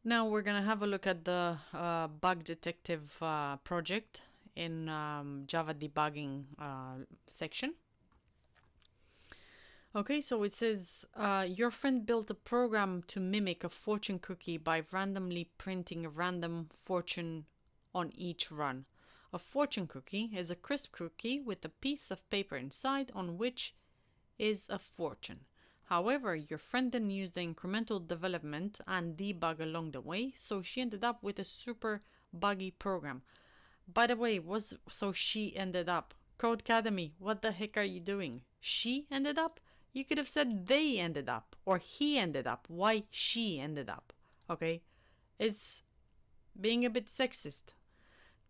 Now we're going to have a look at the bug detective project in Java debugging section. Okay, so it says, your friend built a program to mimic a fortune cookie by randomly printing a random fortune on each run. A fortune cookie is a crisp cookie with a piece of paper inside on which is a fortune. However, your friend then used the incremental development and debug along the way, so she ended up with a super buggy program. By the way, she ended up. Codecademy, what the heck are you doing? She ended up? You could have said they ended up, or he ended up. Why she ended up? Okay? It's being a bit sexist.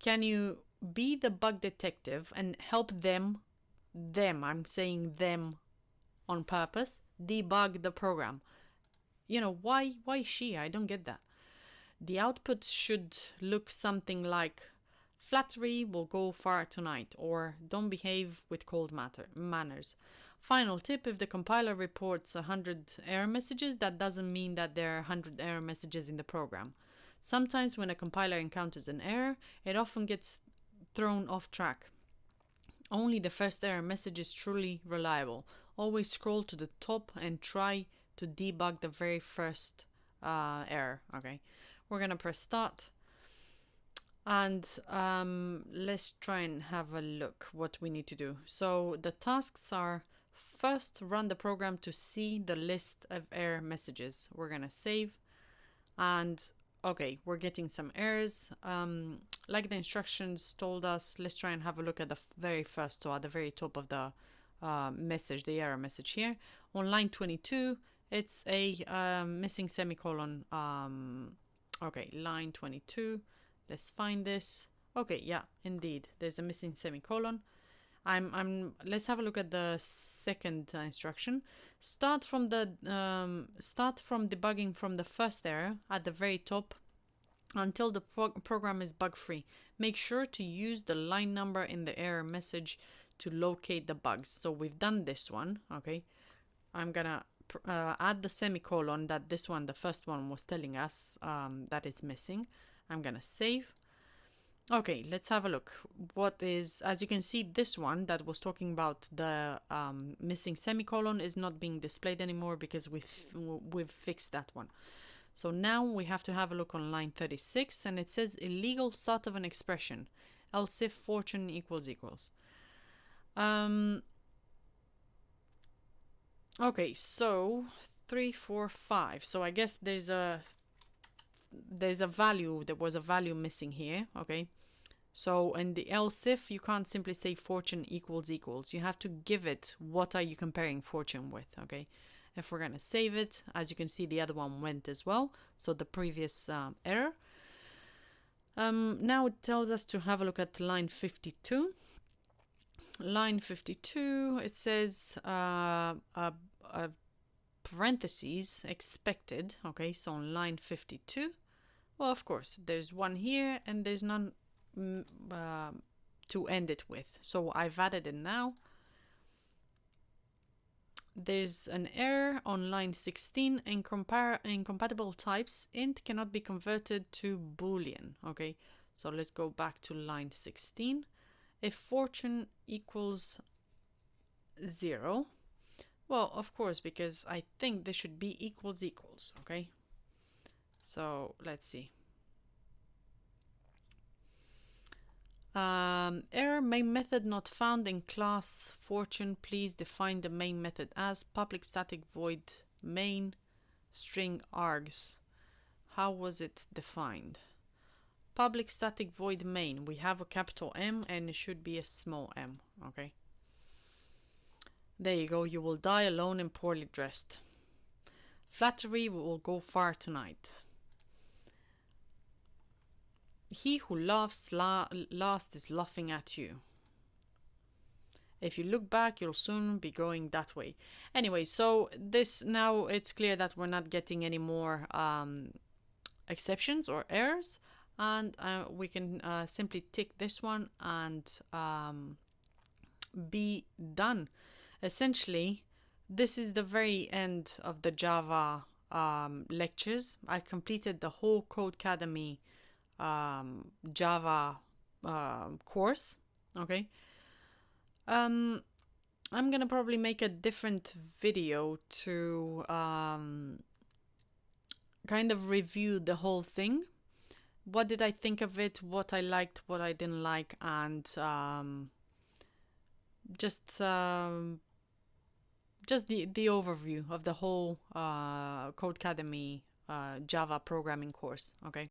Can you be the bug detective and help them, I'm saying them on purpose, debug the program? You know, why she? I don't get that. The output should look something like flattery will go far tonight, or don't behave with cold manners. Final tip, if the compiler reports 100 error messages, that doesn't mean that there are 100 error messages in the program. Sometimes when a compiler encounters an error, it often gets thrown off track. Only the first error message is truly reliable. Always scroll to the top and try to debug the very first error. Okay, we're gonna press start. And let's try and have a look what we need to do. So the tasks are: first, run the program to see the list of error messages. We're gonna save, and okay, we're getting some errors. Like the instructions told us, let's try and have a look at the very first, so at the very top of the message, the error message here. On line 22, it's a missing semicolon. Okay, line 22. Let's find this. Okay, yeah, indeed, there's a missing semicolon. Let's have a look at the second instruction. Start from debugging from the first error at the very top until the program is bug-free. Make sure to use the line number in the error message to locate the bugs. So we've done this one. Okay, I'm gonna add the semicolon that this one, the first one, was telling us that it's missing. I'm gonna save. Okay, let's have a look. What is, as you can see, this one that was talking about the missing semicolon is not being displayed anymore because we've fixed that one. So now we have to have a look on line 36, and it says illegal start of an expression, else if fortune equals equals. Okay, so 3, 4, 5. So I guess there's a value, there was a value missing here. Okay, so in the else if, you can't simply say fortune equals equals. You have to give it what are you comparing fortune with. Okay, if we're gonna save it, as you can see, the other one went as well, so the previous error. Now it tells us to have a look at line 52. Line 52, it says parentheses expected. Okay, so on line 52, well, of course, there's one here and there's none to end it with. So I've added it now. There's an error on line 16. Incompatible types int cannot be converted to boolean. Okay, so let's go back to line 16. If fortune equals 0, well, of course, because I think this should be equals equals. Okay, so let's see. Error, main method not found in class fortune. Please define the main method as public static void main string args. How was it defined? Public static void main. We have a capital M and it should be a small m. Okay. There you go. You will die alone and poorly dressed. Flattery will go far tonight. He who laughs last is laughing at you. If you look back, you'll soon be going that way. Anyway, so this, now it's clear that we're not getting any more exceptions or errors, and we can simply tick this one and be done. Essentially, this is the very end of the Java lectures. I completed the whole Codecademy Java course. Okay. I'm gonna probably make a different video to kind of review the whole thing. What did I think of it? What I liked, what I didn't like, and just the overview of the whole Codecademy Java programming course. Okay.